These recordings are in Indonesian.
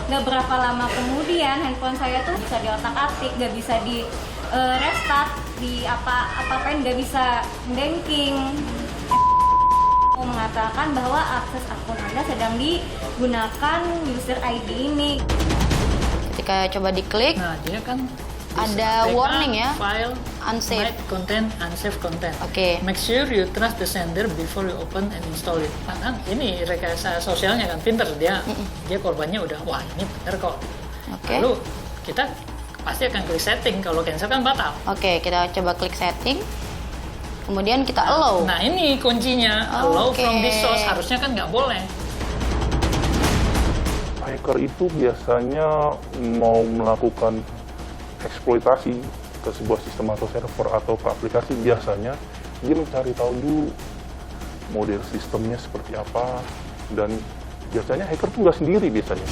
nggak berapa lama kemudian handphone saya tuh bisa diotak-atik, nggak bisa di restart, di apa-apain, nggak bisa banking. Mengatakan bahwa akses akun Anda sedang digunakan user ID ini. Ketika coba diklik, Nah, dia kan ada warning ya, file unsafe. hide content, unsafe content. Oke. Make sure you trust the sender before you open and install it. Nah, ini rekayasa sosialnya kan pinter, dia korbannya udah wah ini bener kok. Oke. Lalu kita pasti akan klik setting, kalau cancel kan batal. Oke, kita coba klik setting. Kemudian kita allow. Nah ini kuncinya, allow Oke. from this source, harusnya kan nggak boleh. Hacker itu biasanya mau melakukan eksploitasi ke sebuah sistem atau server atau ke aplikasi, biasanya dia mencari tahu dulu model sistemnya seperti apa, dan biasanya hacker itu nggak sendiri biasanya.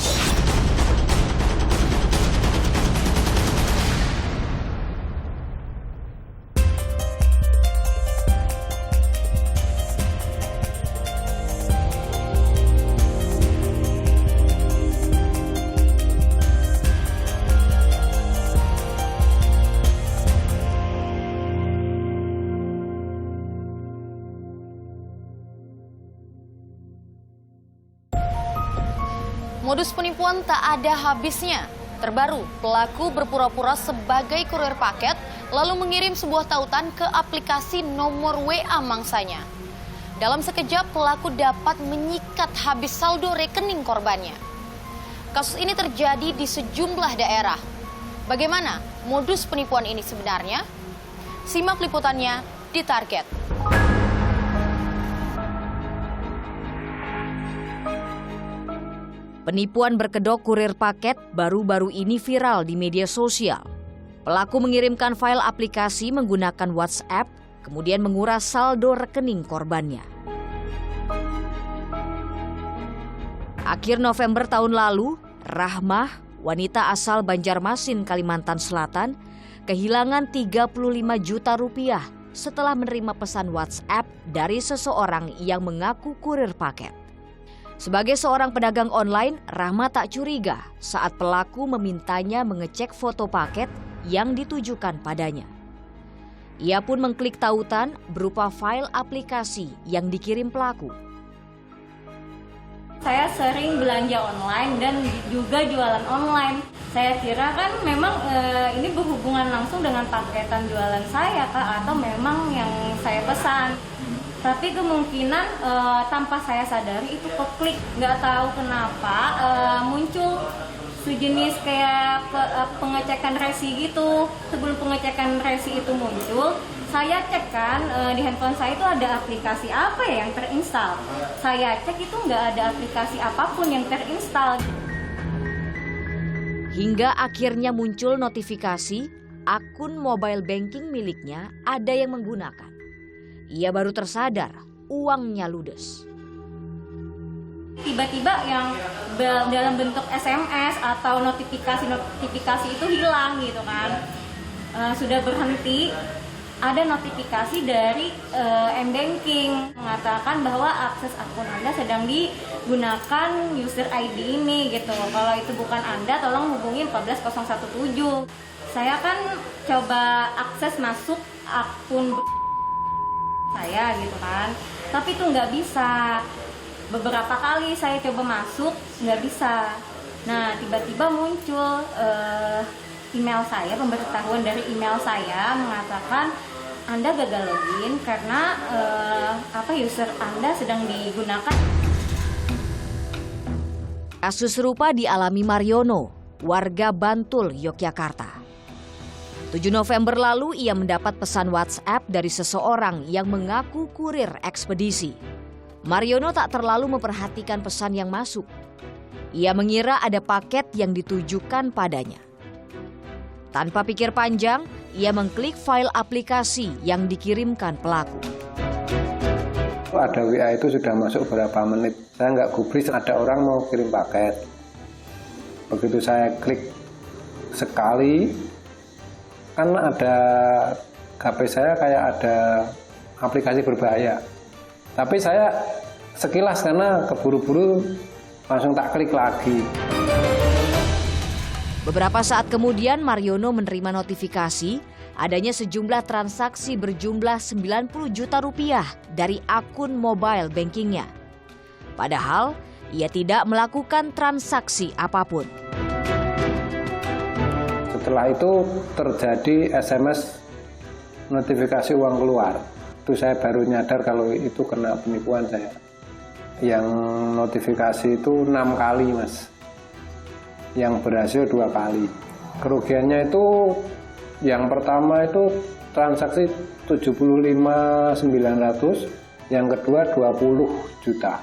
Modus penipuan tak ada habisnya. Terbaru, pelaku berpura-pura sebagai kurir paket lalu mengirim sebuah tautan ke aplikasi nomor WA mangsanya. Dalam sekejap, pelaku dapat menyikat habis saldo rekening korbannya. Kasus ini terjadi di sejumlah daerah. Bagaimana modus penipuan ini sebenarnya? Simak liputannya di Target. Penipuan berkedok kurir paket baru-baru ini viral di media sosial. Pelaku mengirimkan file aplikasi menggunakan WhatsApp, kemudian menguras saldo rekening korbannya. Akhir November tahun lalu, Rahmah, wanita asal Banjarmasin, Kalimantan Selatan, kehilangan 35 juta rupiah setelah menerima pesan WhatsApp dari seseorang yang mengaku kurir paket. Sebagai seorang pedagang online, Rahma tak curiga saat pelaku memintanya mengecek foto paket yang ditujukan padanya. Ia pun mengklik tautan berupa file aplikasi yang dikirim pelaku. Saya sering belanja online dan juga jualan online. Saya kira kan memang ini berhubungan langsung dengan paketan jualan saya, Kak, atau memang yang saya pesan. Tapi kemungkinan tanpa saya sadari itu keklik, nggak tahu kenapa muncul sejenis kayak pengecekan resi gitu. Sebelum pengecekan resi itu muncul, saya cek kan di handphone saya itu ada aplikasi apa ya yang terinstal. Saya cek itu nggak ada aplikasi apapun yang terinstal. Hingga akhirnya muncul notifikasi akun mobile banking miliknya ada yang menggunakan. Ia baru tersadar uangnya ludes. Tiba-tiba yang dalam bentuk SMS atau notifikasi itu hilang gitu kan. Sudah berhenti, ada notifikasi dari M-Banking mengatakan bahwa akses akun Anda sedang digunakan user ID ini gitu. Kalau itu bukan Anda, tolong hubungi 14017. Saya kan coba akses masuk akun saya gitu kan, tapi itu nggak bisa. Beberapa kali saya coba masuk, nggak bisa. Nah, tiba-tiba muncul email saya, pemberitahuan dari email saya mengatakan Anda gagal login karena user Anda sedang digunakan. Kasus serupa dialami Mariono, warga Bantul, Yogyakarta. 7 November lalu ia mendapat pesan WhatsApp dari seseorang yang mengaku kurir ekspedisi. Mariono tak terlalu memperhatikan pesan yang masuk. Ia mengira ada paket yang ditujukan padanya. Tanpa pikir panjang, ia mengklik file aplikasi yang dikirimkan pelaku. Ada WA itu sudah masuk beberapa menit. Saya nggak gubris, ada orang mau kirim paket. Begitu saya klik sekali, kan ada HP saya kayak ada aplikasi berbahaya. Tapi saya sekilas karena keburu-buru langsung tak klik lagi. Beberapa saat kemudian Mariono menerima notifikasi adanya sejumlah transaksi berjumlah 90 juta rupiah dari akun mobile bankingnya. Padahal ia tidak melakukan transaksi apapun. Setelah itu terjadi SMS notifikasi uang keluar. Itu saya baru nyadar kalau itu kena penipuan saya. Yang notifikasi itu 6 kali, Mas. Yang berhasil 2 kali. Kerugiannya itu yang pertama itu transaksi 75.900, yang kedua 20 juta.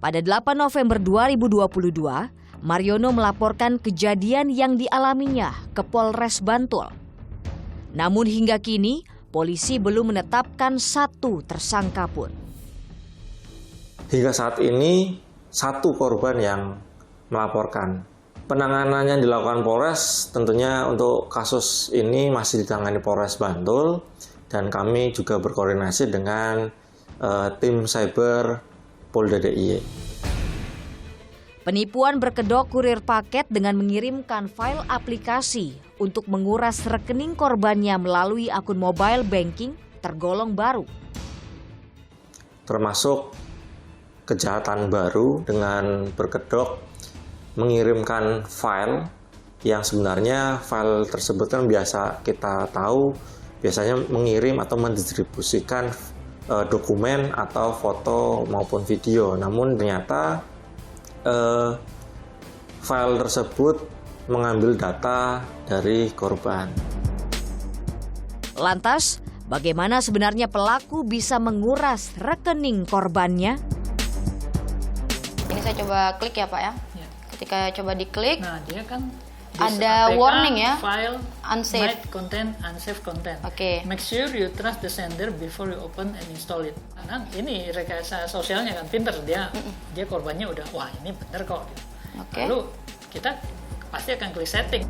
Pada 8 November 2022, Mariono melaporkan kejadian yang dialaminya ke Polres Bantul. Namun hingga kini, polisi belum menetapkan satu tersangka pun. Hingga saat ini, satu korban yang melaporkan. Penanganan yang dilakukan Polres tentunya untuk kasus ini masih ditangani Polres Bantul, dan kami juga berkoordinasi dengan tim cyber Polda DIY. Penipuan berkedok kurir paket dengan mengirimkan file aplikasi untuk menguras rekening korbannya melalui akun mobile banking tergolong baru. Termasuk kejahatan baru dengan berkedok mengirimkan file yang sebenarnya file tersebut kan biasa kita tahu biasanya mengirim atau mendistribusikan dokumen atau foto maupun video. Namun ternyata file tersebut mengambil data dari korban. Lantas, bagaimana sebenarnya pelaku bisa menguras rekening korbannya? Ini saya coba klik ya Pak ya. Ketika coba diklik, Nah, dia kan ada APK, warning ya, file, unsafe. hide content, unsaved content. Oke. Make sure you trust the sender before you open and install it. Karena ini rekayasa sosialnya kan pinter, dia korbannya udah, wah ini bener kok. Oke. Lalu kita pasti akan klik setting.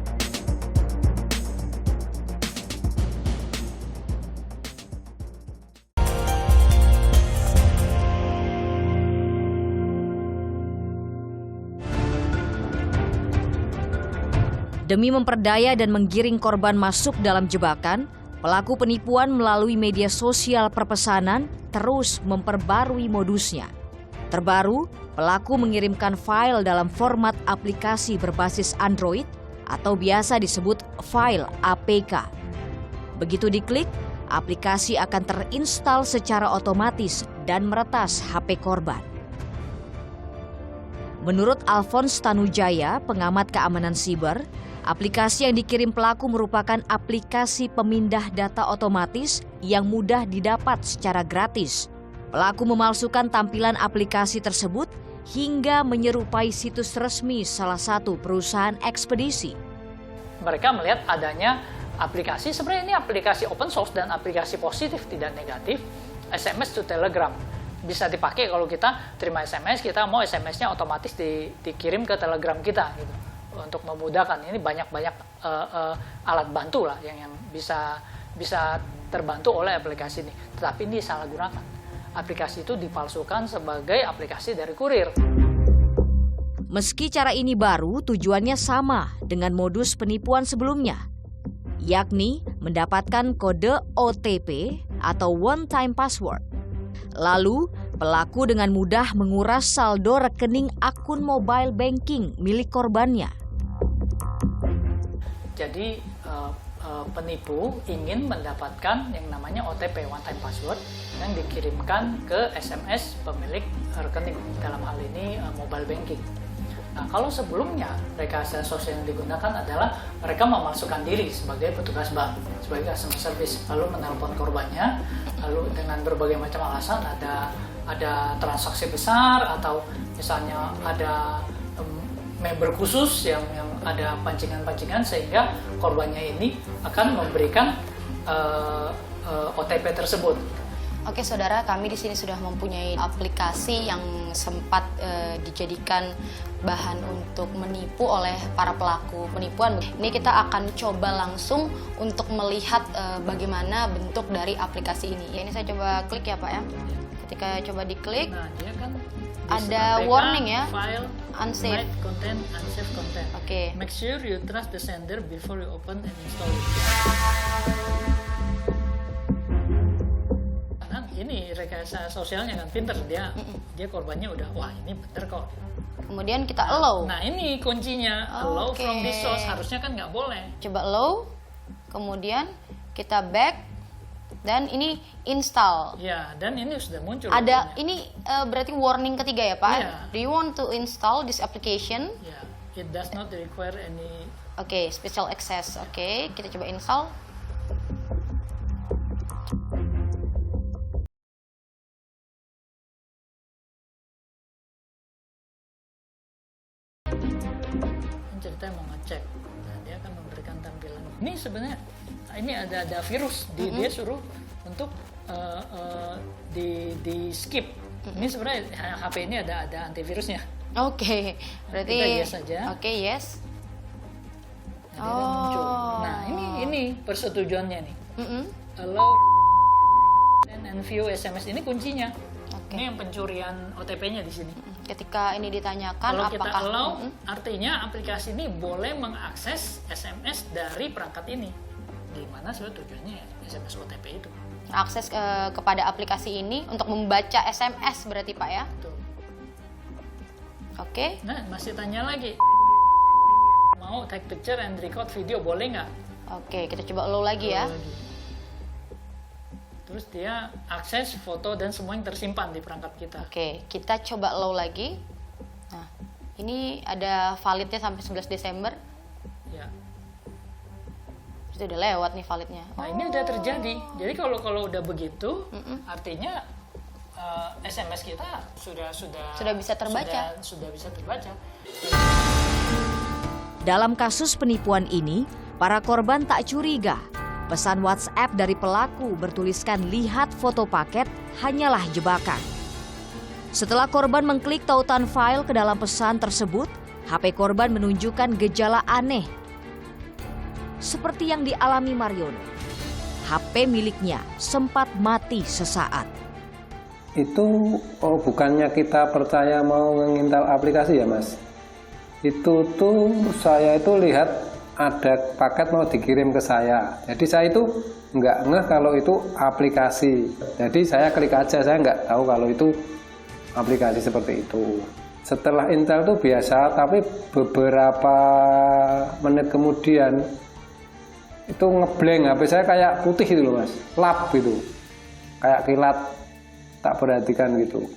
Demi memperdaya dan menggiring korban masuk dalam jebakan, pelaku penipuan melalui media sosial perpesanan terus memperbarui modusnya. Terbaru, pelaku mengirimkan file dalam format aplikasi berbasis Android atau biasa disebut file APK. Begitu diklik, aplikasi akan terinstall secara otomatis dan meretas HP korban. Menurut Alphonse Tanujaya, pengamat keamanan siber, aplikasi yang dikirim pelaku merupakan aplikasi pemindah data otomatis yang mudah didapat secara gratis. Pelaku memalsukan tampilan aplikasi tersebut hingga menyerupai situs resmi salah satu perusahaan ekspedisi. Mereka melihat adanya aplikasi, sebenarnya ini aplikasi open source dan aplikasi positif tidak negatif, SMS to Telegram. Bisa dipakai kalau kita terima SMS, kita mau SMS-nya otomatis dikirim ke Telegram kita gitu. Untuk memudahkan, ini banyak-banyak alat bantu lah yang bisa terbantu oleh aplikasi ini. Tetapi ini salah gunakan. Aplikasi itu dipalsukan sebagai aplikasi dari kurir. Meski cara ini baru, tujuannya sama dengan modus penipuan sebelumnya, yakni mendapatkan kode OTP atau one time password. Lalu, pelaku dengan mudah menguras saldo rekening akun mobile banking milik korbannya. Jadi penipu ingin mendapatkan yang namanya OTP, one time password, yang dikirimkan ke SMS pemilik rekening, dalam hal ini mobile banking. Nah, kalau sebelumnya rekayasa sosial yang digunakan adalah mereka memasukkan diri sebagai petugas bank, sebagai customer service, lalu menelpon korbannya, lalu dengan berbagai macam alasan, ada transaksi besar atau misalnya ada member khusus yang ada pancingan-pancingan sehingga korbannya ini akan memberikan OTP tersebut. Oke saudara, kami di sini sudah mempunyai aplikasi yang sempat dijadikan bahan untuk menipu oleh para pelaku penipuan. Ini kita akan coba langsung untuk melihat bagaimana bentuk dari aplikasi ini. Ini saya coba klik ya Pak ya. Ketika coba diklik, Nah, dia kan ada APK, warning ya, file, unsafe. Hide content, unsafe content. Oke. Make sure you trust the sender before you open and install it. Kan ini rekayasa sosialnya kan pinter, dia korbannya udah, wah ini bener kok. Kemudian kita allow. Nah ini kuncinya, allow Oke. from this source, harusnya kan nggak boleh. Coba allow. Kemudian kita back. Dan ini install. Ya, dan ini sudah muncul. Ada logonya. ini berarti warning ketiga ya Pak? Iya. Do you want to install this application? Ya, it does not require any. Oke, special access. Oke, kita coba install. Ini ceritanya mau ngecek, nah, dia akan memberikan tampilan. Ini sebenarnya ini ada virus, dia suruh untuk di skip. Ini sebenarnya HP ini ada antivirusnya. Oke, berarti Kita yes aja. Oke, yes. Nah, dia akan muncul. Nah ini persetujuannya nih. Allow and view SMS, ini kuncinya. Oke. Ini yang pencurian OTP-nya di sini. Ketika ini ditanyakan Kalau kita apakah allow, artinya aplikasi ini boleh mengakses SMS dari perangkat ini. Di mana sebenarnya tujuannya SMS OTP itu. akses kepada aplikasi ini untuk membaca SMS berarti Pak ya? Betul. Oke. Nah, masih tanya lagi. Mau take picture and record video boleh nggak? Oke, kita coba allow lagi ya. Terus dia akses foto dan semua yang tersimpan di perangkat kita. Oke, kita coba allow lagi. Nah, ini ada validnya sampai 11 Desember. Ya. Itu udah lewat nih validnya. Nah, ini udah terjadi. Jadi kalau udah begitu, artinya SMS kita sudah bisa terbaca. Sudah bisa terbaca. Dalam kasus penipuan ini, para korban tak curiga. Pesan WhatsApp dari pelaku bertuliskan "lihat foto paket" hanyalah jebakan. Setelah korban mengklik tautan file ke dalam pesan tersebut, HP korban menunjukkan gejala aneh. Seperti yang dialami Mariono, HP miliknya sempat mati sesaat. Itu bukannya kita percaya mau mengintal aplikasi ya Mas? Itu tuh saya itu lihat ada paket mau dikirim ke saya. Jadi saya itu nggak ngeh kalau itu aplikasi. Jadi saya klik aja, saya nggak tahu kalau itu aplikasi seperti itu. Setelah intel tuh biasa, tapi beberapa menit kemudian itu ngeblank, HP saya kayak putih gitu loh Mas, lap gitu, kayak kilat, tak perhatikan gitu.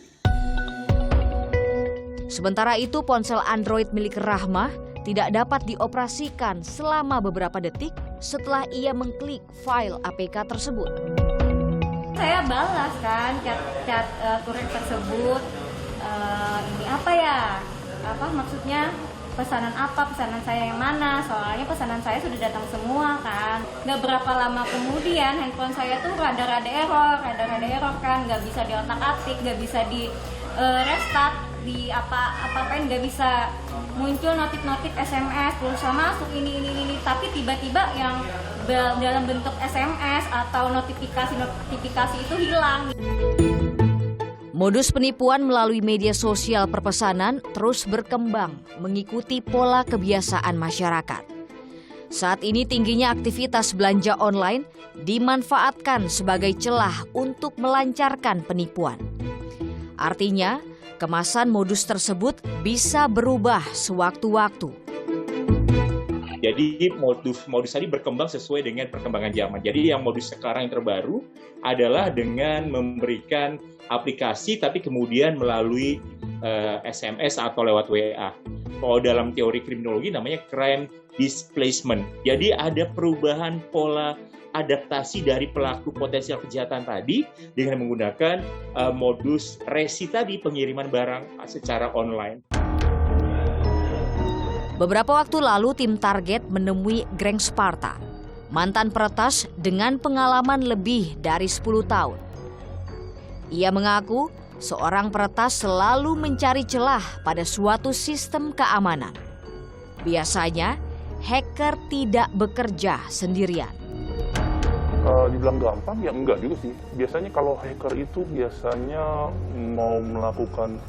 Sementara itu ponsel Android milik Rahmah tidak dapat dioperasikan selama beberapa detik setelah ia mengklik file APK tersebut. Saya balas kan chat kurir tersebut, ini apa ya, apa maksudnya, pesanan apa, pesanan saya yang mana, soalnya pesanan saya sudah datang semua kan. Nggak berapa lama kemudian handphone saya tuh rada-rada error kan, nggak bisa diotak-atik, nggak bisa di restart, di apa-apain, nggak bisa muncul notif SMS, pulsa masuk ini, tapi tiba-tiba yang dalam bentuk SMS atau notifikasi itu hilang. Modus penipuan melalui media sosial perpesanan terus berkembang mengikuti pola kebiasaan masyarakat. Saat ini tingginya aktivitas belanja online dimanfaatkan sebagai celah untuk melancarkan penipuan. Artinya, kemasan modus tersebut bisa berubah sewaktu-waktu. Jadi modus tadi berkembang sesuai dengan perkembangan zaman. Jadi yang modus sekarang yang terbaru adalah dengan memberikan aplikasi tapi kemudian melalui SMS atau lewat WA. Kalau dalam teori kriminologi namanya crime displacement. Jadi ada perubahan pola adaptasi dari pelaku potensial kejahatan tadi dengan menggunakan modus resi tadi, pengiriman barang secara online. Beberapa waktu lalu tim Target menemui Greng Sparta, mantan peretas dengan pengalaman lebih dari 10 tahun. Ia mengaku seorang peretas selalu mencari celah pada suatu sistem keamanan. Biasanya, hacker tidak bekerja sendirian. Dibilang gampang ya enggak juga sih. Biasanya kalau hacker itu biasanya mau melakukan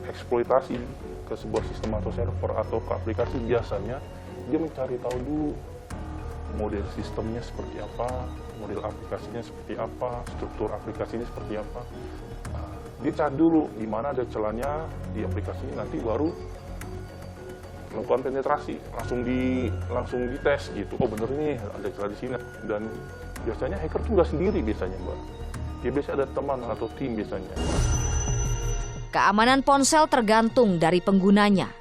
eksploitasi ke sebuah sistem atau server atau ke aplikasi, biasanya dia mencari tahu dulu model sistemnya seperti apa, model aplikasinya seperti apa, struktur aplikasinya seperti apa. Dia cari dulu di mana ada celahnya di aplikasi ini, nanti baru melakukan penetrasi, langsung dites gitu. Oh bener nih ada celah di sini. Dan biasanya hacker tuh nggak sendiri biasanya, Mbak. Dia biasanya ada teman atau tim biasanya. Keamanan ponsel tergantung dari penggunanya.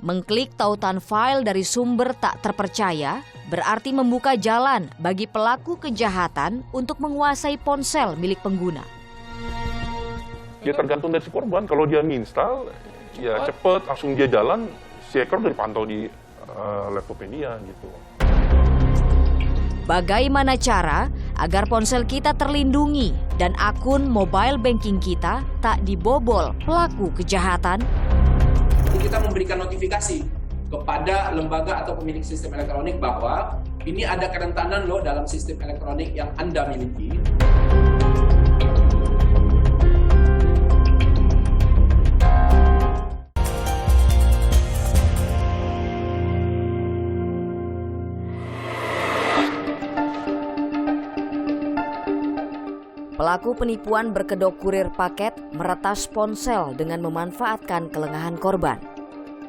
Mengklik tautan file dari sumber tak terpercaya berarti membuka jalan bagi pelaku kejahatan untuk menguasai ponsel milik pengguna. Ya tergantung dari si korban. Kalau dia install, ya cepet, langsung dia jalan, si hacker udah dipantau di laptopnya dia gitu. Bagaimana cara agar ponsel kita terlindungi dan akun mobile banking kita tak dibobol pelaku kejahatan? Kita memberikan notifikasi kepada lembaga atau pemilik sistem elektronik bahwa ini ada kerentanan loh dalam sistem elektronik yang Anda miliki. Pelaku penipuan berkedok kurir paket meretas ponsel dengan memanfaatkan kelengahan korban.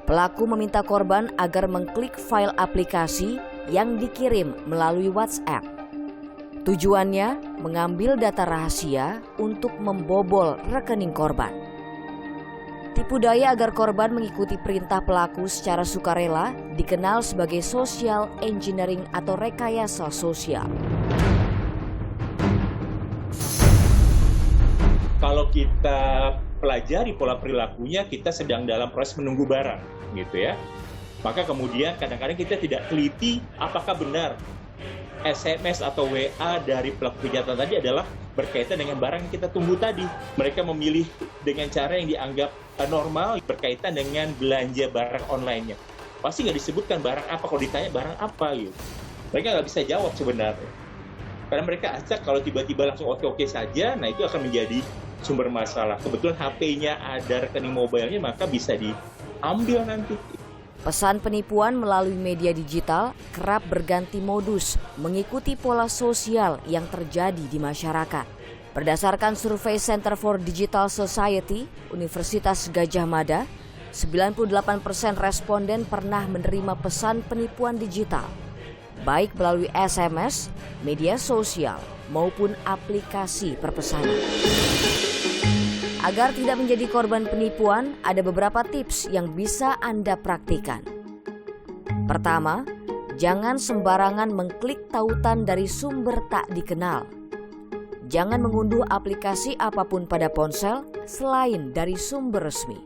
Pelaku meminta korban agar mengklik file aplikasi yang dikirim melalui WhatsApp. Tujuannya mengambil data rahasia untuk membobol rekening korban. Tipu daya agar korban mengikuti perintah pelaku secara sukarela dikenal sebagai social engineering atau rekayasa sosial. Kalau kita pelajari pola perilakunya, kita sedang dalam proses menunggu barang, gitu ya. Maka kemudian kadang-kadang kita tidak teliti apakah benar SMS atau WA dari pelaku kejahatan tadi adalah berkaitan dengan barang yang kita tunggu tadi. Mereka memilih dengan cara yang dianggap normal berkaitan dengan belanja barang online-nya. Pasti nggak disebutkan barang apa, kalau ditanya barang apa gitu. Mereka nggak bisa jawab sebenarnya. Karena mereka acak kalau tiba-tiba langsung oke-oke saja, nah itu akan menjadi sumber masalah. Kebetulan HP-nya ada rekening mobile-nya, maka bisa diambil nanti. Pesan penipuan melalui media digital kerap berganti modus mengikuti pola sosial yang terjadi di masyarakat. Berdasarkan survei Center for Digital Society, Universitas Gadjah Mada, 98% responden pernah menerima pesan penipuan digital, baik melalui SMS, media sosial, maupun aplikasi perpesanan. Agar tidak menjadi korban penipuan, ada beberapa tips yang bisa Anda praktikan. Pertama, jangan sembarangan mengklik tautan dari sumber tak dikenal. Jangan mengunduh aplikasi apapun pada ponsel selain dari sumber resmi.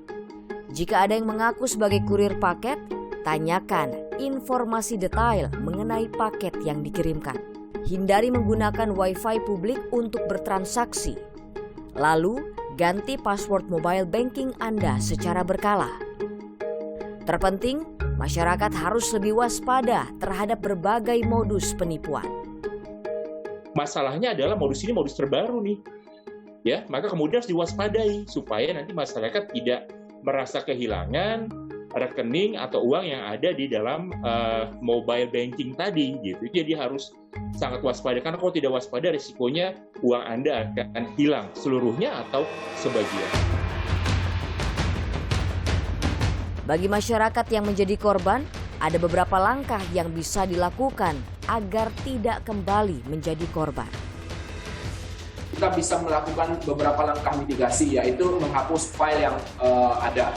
Jika ada yang mengaku sebagai kurir paket, tanyakan informasi detail mengenai paket yang dikirimkan. Hindari menggunakan Wi-Fi publik untuk bertransaksi. Lalu, ganti password mobile banking Anda secara berkala. Terpenting, masyarakat harus lebih waspada terhadap berbagai modus penipuan. Masalahnya adalah modus ini modus terbaru nih. Ya, maka kemudian harus diwaspadai supaya nanti masyarakat tidak merasa kehilangan rekening atau uang yang ada di dalam mobile banking tadi gitu. Jadi harus sangat waspada, karena kalau tidak waspada risikonya uang Anda akan hilang seluruhnya atau sebagian. Bagi masyarakat yang menjadi korban, ada beberapa langkah yang bisa dilakukan agar tidak kembali menjadi korban. Kita bisa melakukan beberapa langkah mitigasi, yaitu menghapus file yang ada.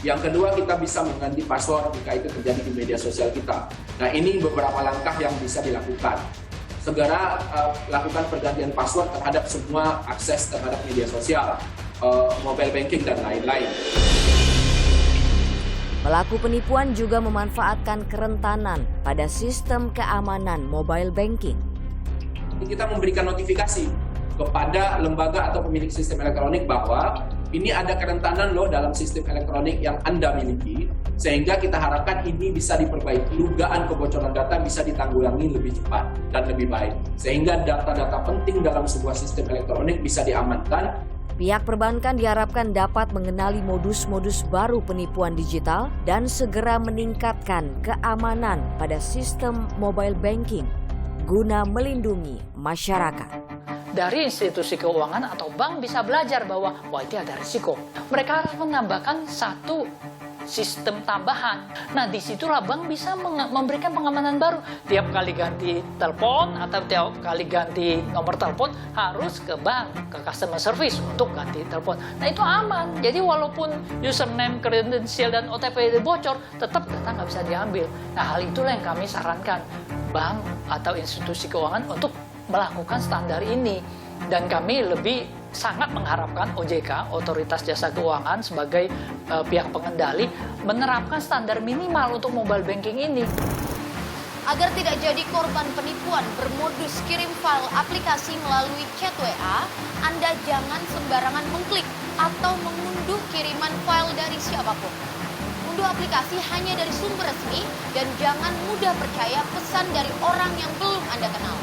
Yang kedua, kita bisa mengganti password jika itu terjadi di media sosial kita. Nah, ini beberapa langkah yang bisa dilakukan. Segera lakukan pergantian password terhadap semua akses terhadap media sosial, mobile banking, dan lain-lain. Pelaku penipuan juga memanfaatkan kerentanan pada sistem keamanan mobile banking. Kita memberikan notifikasi kepada lembaga atau pemilik sistem elektronik bahwa ini ada kerentanan loh dalam sistem elektronik yang Anda miliki, sehingga kita harapkan ini bisa diperbaiki. Dugaan kebocoran data bisa ditanggulangi lebih cepat dan lebih baik, sehingga data-data penting dalam sebuah sistem elektronik bisa diamankan, Pihak perbankan diharapkan dapat mengenali modus-modus baru penipuan digital dan segera meningkatkan keamanan pada sistem mobile banking guna melindungi masyarakat. Dari institusi keuangan atau bank bisa belajar bahwa wah ini ada risiko. Mereka harus menambahkan satu sistem tambahan. Nah, disitulah bank bisa memberikan pengamanan baru. Tiap kali ganti telepon atau tiap kali ganti nomor telepon harus ke bank, ke customer service untuk ganti telepon. Nah, itu aman. Jadi walaupun username, kredensial, dan OTP bocor, tetap data nggak bisa diambil. Nah, hal itulah yang kami sarankan bank atau institusi keuangan untuk melakukan standar ini. Dan kami lebih sangat mengharapkan OJK, Otoritas Jasa Keuangan, sebagai pihak pengendali menerapkan standar minimal untuk mobile banking ini. Agar tidak jadi korban penipuan bermodus kirim file aplikasi melalui chat WA, Anda jangan sembarangan mengklik atau mengunduh kiriman file dari siapapun. Unduh aplikasi hanya dari sumber resmi dan jangan mudah percaya pesan dari orang yang belum Anda kenal.